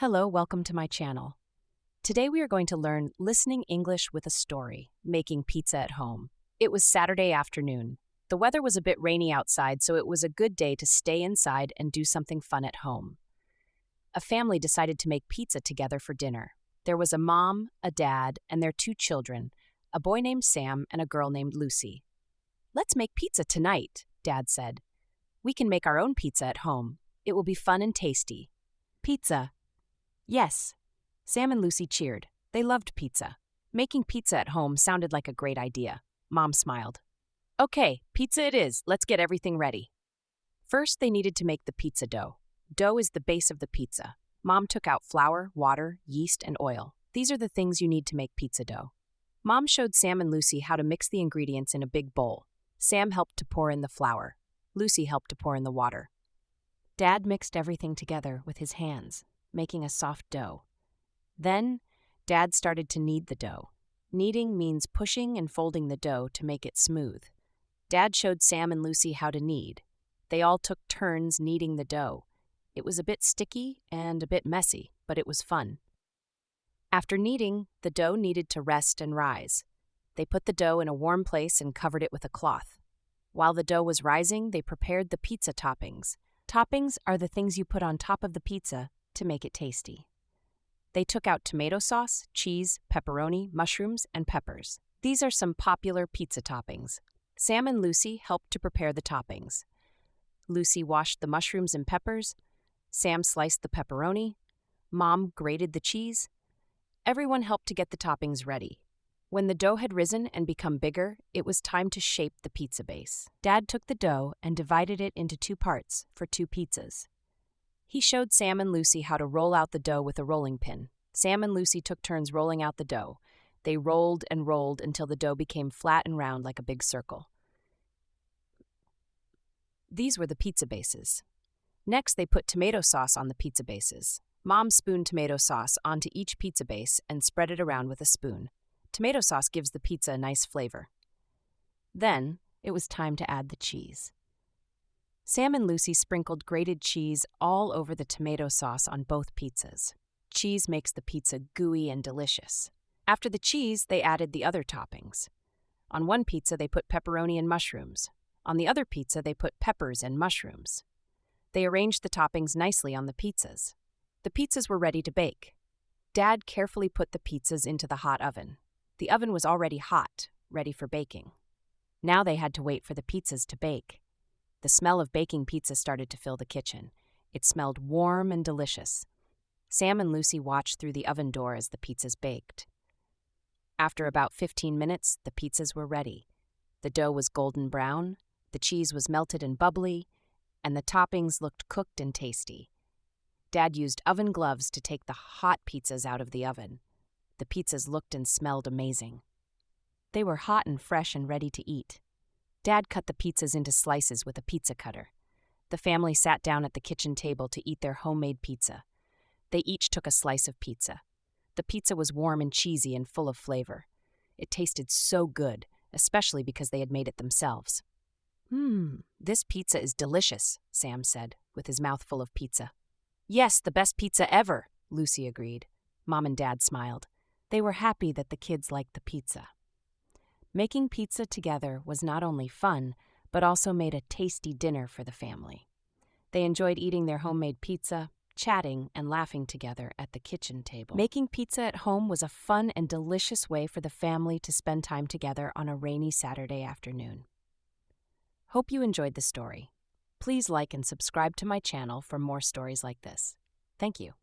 Hello, welcome to my channel. Today we are going to learn listening English with a story, making pizza at home. It was Saturday afternoon. The weather was a bit rainy outside, so it was a good day to stay inside and do something fun at home. A family decided to make pizza together for dinner. There was a mom, a dad, and their two children, a boy named Sam and a girl named Lucy. "Let's make pizza tonight," Dad said. "We can make our own pizza at home. It will be fun and tasty." Pizza. Yes. Sam and Lucy cheered. They loved pizza. Making pizza at home sounded like a great idea. Mom smiled. "Okay, pizza it is. Let's get everything ready." First, they needed to make the pizza dough. Dough is the base of the pizza. Mom took out flour, water, yeast, and oil. These are the things you need to make pizza dough. Mom showed Sam and Lucy how to mix the ingredients in a big bowl. Sam helped to pour in the flour. Lucy helped to pour in the water. Dad mixed everything together with his hands, making a soft dough. Then, Dad started to knead the dough. Kneading means pushing and folding the dough to make it smooth. Dad showed Sam and Lucy how to knead. They all took turns kneading the dough. It was a bit sticky and a bit messy, but it was fun. After kneading, the dough needed to rest and rise. They put the dough in a warm place and covered it with a cloth. While the dough was rising, they prepared the pizza toppings. Toppings are the things you put on top of the pizza to make it tasty. They took out tomato sauce, cheese, pepperoni, mushrooms, and peppers. These are some popular pizza toppings. Sam and Lucy helped to prepare the toppings. Lucy washed the mushrooms and peppers. Sam sliced the pepperoni. Mom grated the cheese. Everyone helped to get the toppings ready. When the dough had risen and become bigger, it was time to shape the pizza base. Dad took the dough and divided it into two parts for two pizzas. He showed Sam and Lucy how to roll out the dough with a rolling pin. Sam and Lucy took turns rolling out the dough. They rolled and rolled until the dough became flat and round like a big circle. These were the pizza bases. Next, they put tomato sauce on the pizza bases. Mom spooned tomato sauce onto each pizza base and spread it around with a spoon. Tomato sauce gives the pizza a nice flavor. Then, it was time to add the cheese. Sam and Lucy sprinkled grated cheese all over the tomato sauce on both pizzas. Cheese makes the pizza gooey and delicious. After the cheese, they added the other toppings. On one pizza, they put pepperoni and mushrooms. On the other pizza, they put peppers and mushrooms. They arranged the toppings nicely on the pizzas. The pizzas were ready to bake. Dad carefully put the pizzas into the hot oven. The oven was already hot, ready for baking. Now they had to wait for the pizzas to bake. The smell of baking pizza started to fill the kitchen. It smelled warm and delicious. Sam and Lucy watched through the oven door as the pizzas baked. After about 15 minutes, the pizzas were ready. The dough was golden brown, the cheese was melted and bubbly, and the toppings looked cooked and tasty. Dad used oven gloves to take the hot pizzas out of the oven. The pizzas looked and smelled amazing. They were hot and fresh and ready to eat. Dad cut the pizzas into slices with a pizza cutter. The family sat down at the kitchen table to eat their homemade pizza. They each took a slice of pizza. The pizza was warm and cheesy and full of flavor. It tasted so good, especially because they had made it themselves. This pizza is delicious," Sam said, with his mouth full of pizza. "Yes, the best pizza ever," Lucy agreed. Mom and Dad smiled. They were happy that the kids liked the pizza. Making pizza together was not only fun, but also made a tasty dinner for the family. They enjoyed eating their homemade pizza, chatting, and laughing together at the kitchen table. Making pizza at home was a fun and delicious way for the family to spend time together on a rainy Saturday afternoon. Hope you enjoyed the story. Please like and subscribe to my channel for more stories like this. Thank you.